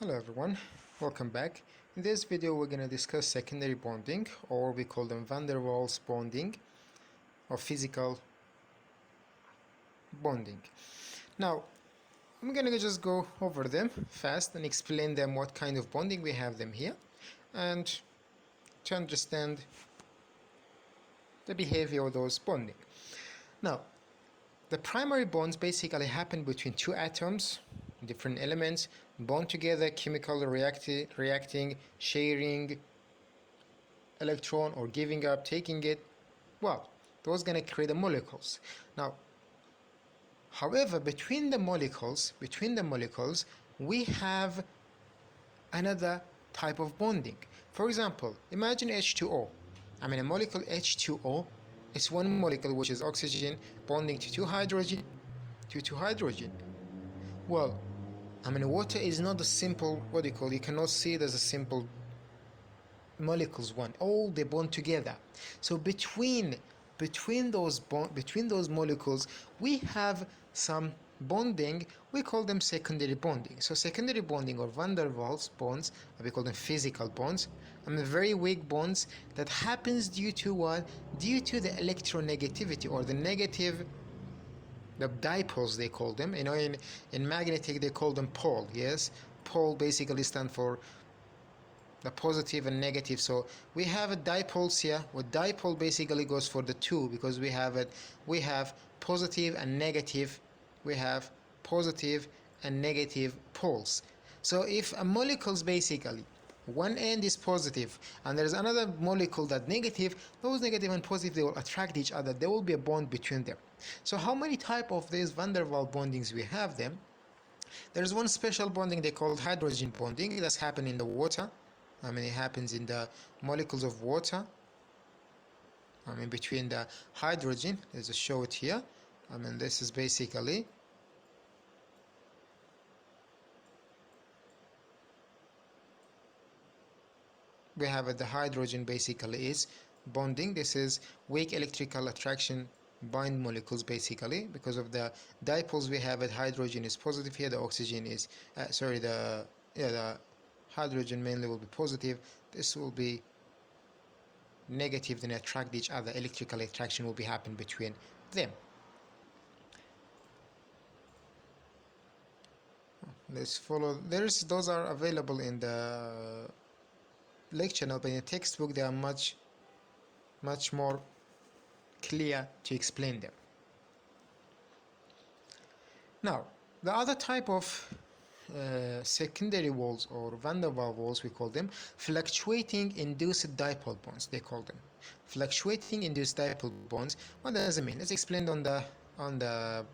Hello everyone, welcome back. In this video we're going to discuss secondary bonding, or we call them van der Waals bonding or physical bonding. Now I'm going to just go over them fast and explain them what kind of bonding we have them here, and to understand the behavior of those bonding. Now the primary bonds basically happen between two atoms, different elements, bond together, chemical reacting, sharing electron or giving up, taking it. Well, those gonna create the molecules. Now, however, between the molecules, we have another type of bonding. For example, imagine H2O. A molecule H2O is one molecule which is oxygen bonding to two hydrogen. Well, water is not a simple, you cannot see it as a simple molecules one. All they bond together. So between those molecules, we have some bonding. We call them secondary bonding. So secondary bonding or van der Waals bonds, we call them physical bonds, very weak bonds that happens due to what? Due to the electronegativity or the negative. The dipoles they call them. In magnetic they call them pole. Yes, pole basically stand for the positive and negative. So we have a dipoles here. What dipole basically goes for the two, because we have positive and negative. We have positive and negative poles. So if a molecule's basically one end is positive and there's another molecule that negative, those negative and positive, they will attract each other. There will be a bond between them. So how many type of these van der Waals bondings we have them? There's one special bonding they call hydrogen bonding. That's happening in the water. It happens in the molecules of water. Between the hydrogen, there's a show it here. This is basically we have the hydrogen basically is bonding. This is weak electrical attraction bind molecules basically, because of the dipoles we have it. Hydrogen is positive here, the oxygen is the hydrogen mainly will be positive, this will be negative, then attract each other. Electrical attraction will be happen between them. Let's follow. Those are available in the lecture note, but in the textbook they are much more clear to explain them. Now the other type of secondary walls or van der Waals walls, we call them fluctuating induced dipole bonds. They call them fluctuating induced dipole bonds. What does it mean? Let's explain on the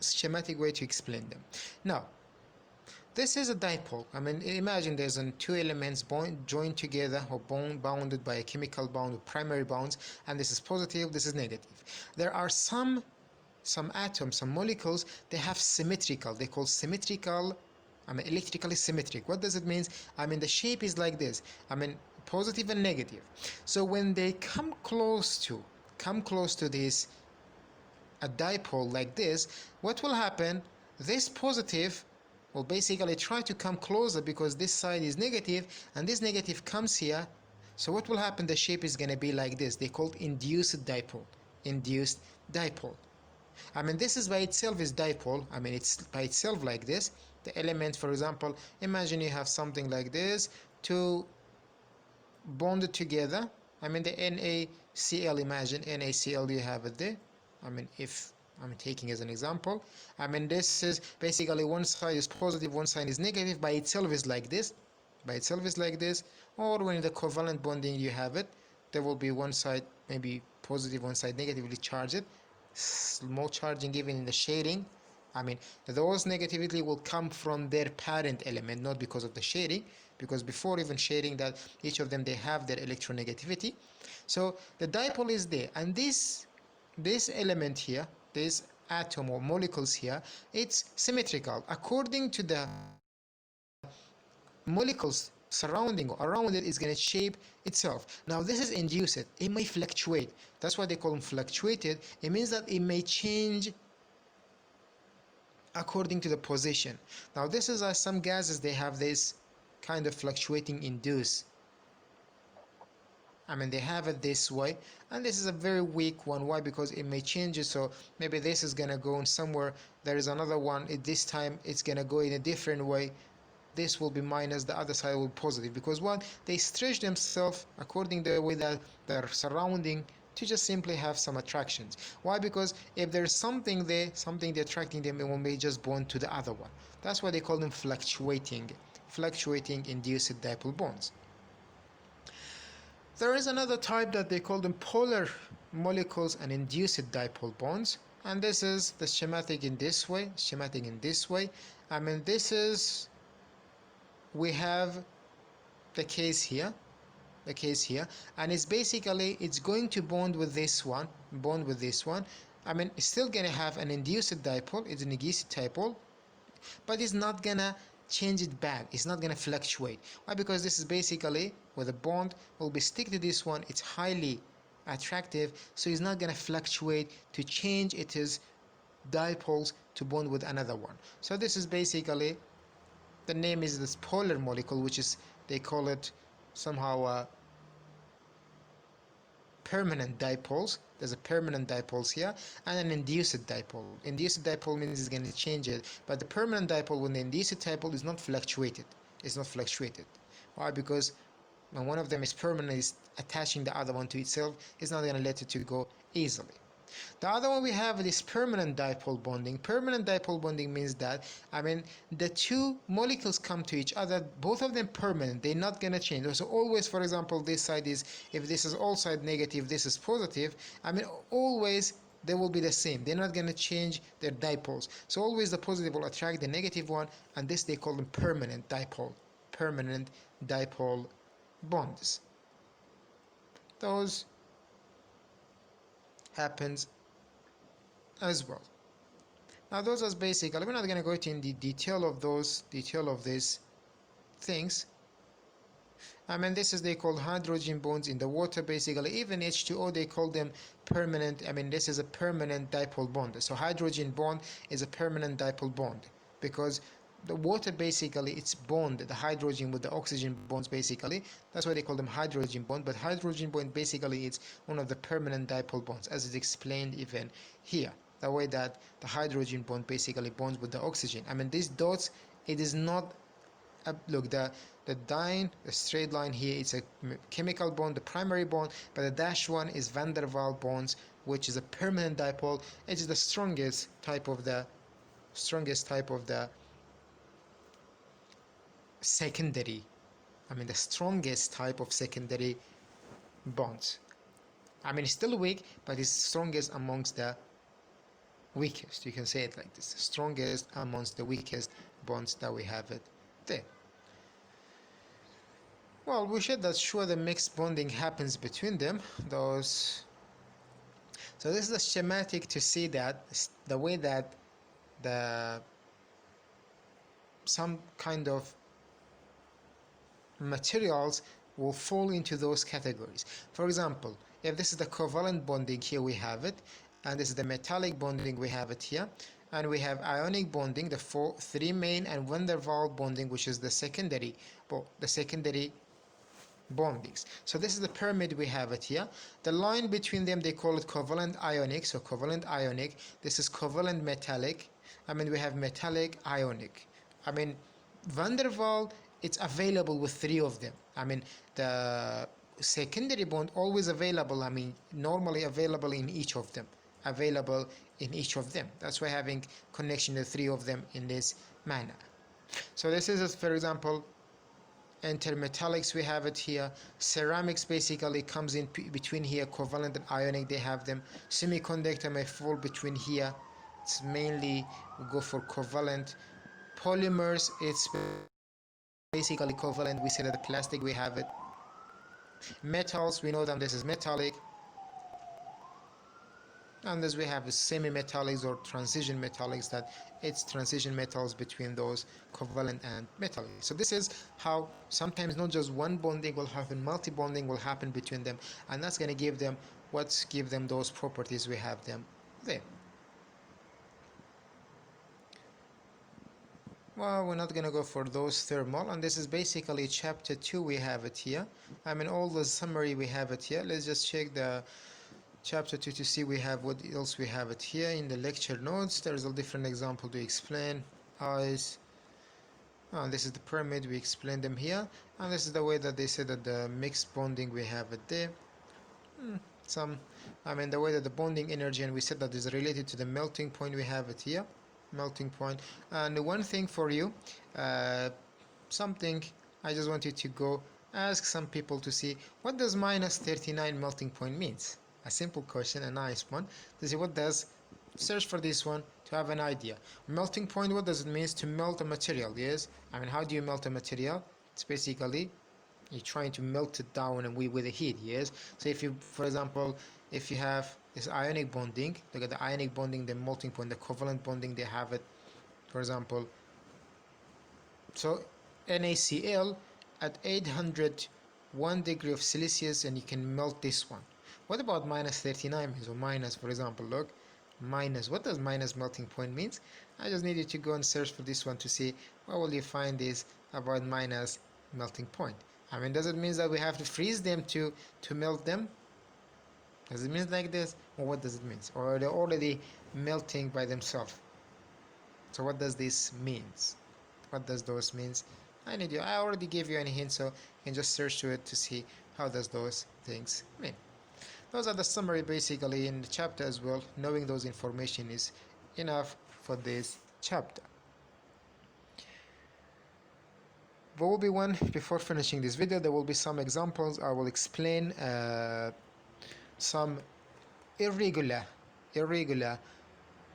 schematic way to explain them. Now this is a dipole. Imagine there's two elements joined together or bounded by a chemical bond with primary bonds, and this is positive, this is negative. There are some atoms, some molecules, they have symmetrical, they call symmetrical, electrically symmetric. What does it mean? The shape is like this, positive and negative. So when they come close to this a dipole like this, what will happen? This positive will basically try to come closer because this side is negative and this negative comes here. So what will happen? The shape is going to be like this. They call it induced dipole. This is by itself is dipole. It's by itself like this. The element, for example, imagine you have something like this, two bonded together. The NaCl, imagine NaCl, you have it there. If I'm taking as an example, this is basically one side is positive, one side is negative. By itself is like this. Or when the covalent bonding you have it, there will be one side maybe positive, one side negatively charged. Small charging even in the shading. Those negativity will come from their parent element, not because of the shading, because before even shading that each of them they have their electronegativity. So the dipole is there, and this element here, this atom or molecules here, it's symmetrical according to the molecules surrounding or around it is going to shape itself. Now this is induced. It may fluctuate. That's why they call them fluctuated. It means that it may change according to the position. Now this is some gases, they have this kind of fluctuating induce. I mean, they have it this way, and this is a very weak one. Why? Because it may change it. So maybe this is gonna go in somewhere, there is another one, this time it's gonna go in a different way. This will be minus, the other side will be positive, because what, they stretch themselves according to the way that they're surrounding to just simply have some attractions. Why? Because if there's something there, something attracting them, it will may just bond to the other one. That's why they call them fluctuating induced dipole bonds. There is another type that they call them polar molecules and induced dipole bonds, and this is the schematic in this way. I mean, this is, we have the case here, and it's basically, it's going to bond with this one. I mean, it's still gonna have an induced dipole, it's an induced dipole, but it's not gonna change it back, it's not gonna fluctuate. Why? Because this is basically where the bond will be stick to this one, it's highly attractive, so it's not gonna fluctuate to change its dipoles to bond with another one. So this is basically, the name is this polar molecule, which is, they call it somehow permanent dipoles. There's a permanent dipoles here and an induced dipole. Induced dipole means it's going to change it, but the permanent dipole, when the induced dipole is not fluctuated, Why? Because when one of them is permanent, is attaching the other one to itself, it's not going to let it to go easily. The other one we have is permanent dipole bonding. Permanent dipole bonding means that, I mean, the two molecules come to each other, both of them permanent, they're not going to change. So always, for example, this side is, if this is all side negative, this is positive, I mean, always they will be the same. They're not going to change their dipoles. So always the positive will attract the negative one, and this they call them permanent dipole bonds. Those happens as well. Now those are basically, we're not going to go into the detail of these things. I mean, this is, they call hydrogen bonds in the water, basically. Even H2O, they call them permanent. I mean, this is a permanent dipole bond. So hydrogen bond is a permanent dipole bond, because the water basically, it's bond, the hydrogen with the oxygen bonds, basically. That's why they call them hydrogen bond. But hydrogen bond basically, it's one of the permanent dipole bonds, as is explained even here, the way that the hydrogen bond basically bonds with the oxygen. I mean, these dots, it is not look, the straight line here, it's a chemical bond, the primary bond, but the dashed one is van der Waals bonds, which is a permanent dipole. It is the strongest type of the secondary, I mean, the strongest type of secondary bonds. I mean, it's still weak, but it's strongest amongst the weakest. You can say it like this: strongest amongst the weakest bonds that we have it there. Well, we said that sure, the mixed bonding happens between them. So this is the schematic to see that the way that some kind of materials will fall into those categories. For example, if this is the covalent bonding, here we have it, and this is the metallic bonding, we have it here, and we have ionic bonding, the three main, and van der Waals bonding, which is the secondary bondings. So this is the pyramid, we have it here. The line between them, they call it covalent ionic. So covalent ionic, this is covalent metallic. I mean, we have metallic ionic. I mean, van der Waals, it's available with three of them. I mean, the secondary bond always available, I mean, normally available in each of them. That's why having connection to three of them in this manner. So this is, for example, intermetallics, we have it here. Ceramics basically comes in between here, covalent and ionic, they have them. Semiconductor may fall between here. It's mainly, we go for covalent. Polymers, it's basically covalent. We say that the plastic, we have it. Metals, we know that this is metallic. And as we have semi-metallics or transition metallics, that it's transition metals between those covalent and metallic. So this is how sometimes not just one bonding will happen, multi-bonding will happen between them, and that's going to give them those properties we have them there. Well, we're not gonna go for those thermal, and this is basically chapter 2. We have it here. I mean, all the summary we have it here. Let's just check the chapter 2 to see we have what else we have it here in the lecture notes. There's a different example to explain eyes. This is the pyramid, we explained them here, and this is the way that they say that the mixed bonding we have it there. The way that the bonding energy, and we said that is related to the melting point, we have it here, melting point. And one thing for you, something I just want you to go ask some people to see what does minus 39 melting point means. A simple question, a nice one. To see what does, search for this one to have an idea. Melting point, what does it mean? To melt a material, yes? How do you melt a material? It's basically you're trying to melt it down and with the heat, yes? So if you, for example, if you have this ionic bonding, look at the ionic bonding, the melting point, the covalent bonding, they have it, for example, so NaCl at 801 degree of Celsius, and you can melt this one. What about minus 39 means, or minus, for example, look, minus, what does minus melting point means? I just need you to go and search for this one to see what will you find is about minus melting point. Does it mean that we have to freeze them to melt them? Does it mean like this? Or what does it mean? Or they're already melting by themselves? So what does this means? What does those means? I already gave you any hint, so you can just search to it to see how does those things mean. Those are the summary basically in the chapter as well. Knowing those information is enough for this chapter. There will be one, before finishing this video, there will be some examples. I will explain some irregular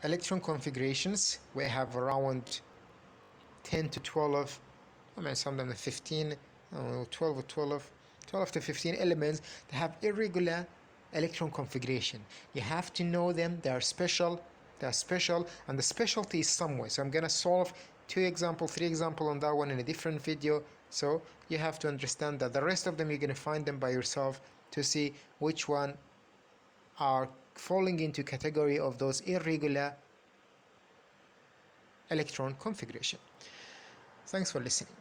electron configurations. We have around 10 to 12, sometimes 15, 12 to 15 elements that have irregular electron configuration. You have to know them. They are special, and the specialty is somewhere. So I'm gonna solve 2 examples, 3 examples on that one in a different video. So you have to understand that the rest of them you're gonna find them by yourself to see which one are falling into category of those irregular electron configuration. Thanks for listening.